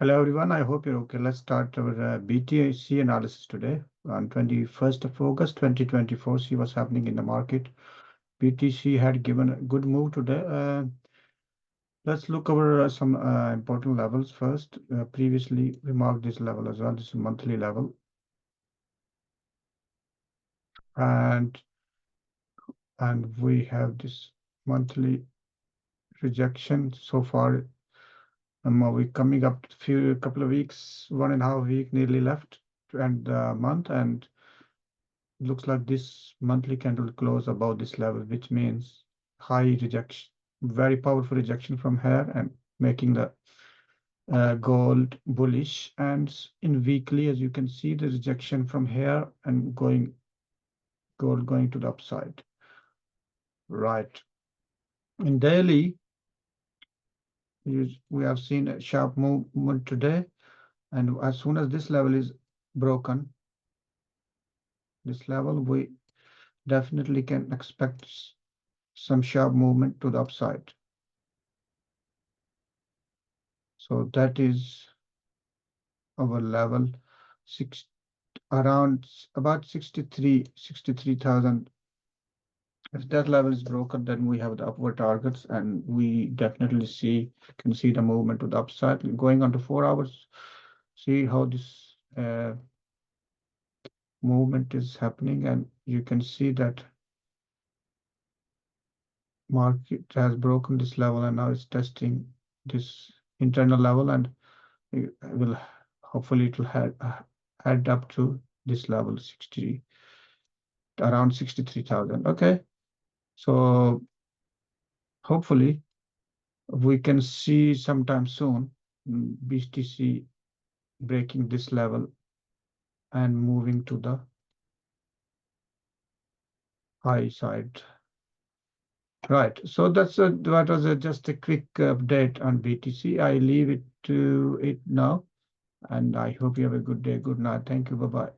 Hello everyone, I hope you're okay. Let's start our BTC analysis today on 21st of August 2024. See what's happening in the market. BTC had given a good move today. Let's look over some important levels first. Previously, we marked this level as well. This is a monthly level. And we have this monthly rejection so far. We're coming up to couple of weeks, 1.5 week nearly left to end the month, and looks like this monthly candle close above this level, which means high rejection, very powerful rejection from here and making the gold bullish. And in weekly, as you can see, the rejection from here and gold going to the upside. Right. In daily, we have seen a sharp movement today. And as soon as this level is broken, this level, we definitely can expect some sharp movement to the upside. So that is our level around about 63,000. If that level is broken, then we have the upward targets, and we definitely can see the movement to the upside. Going on to 4 hours, see how this movement is happening, and you can see that market has broken this level and now it's testing this internal level, and it will hopefully it will head up to this level around 63,000. Okay, so hopefully we can see sometime soon BTC breaking this level and moving to the high side. Right, so that was just a quick update on BTC. I leave it to it now, and I hope you have a good day. Good night. Thank you. Bye bye.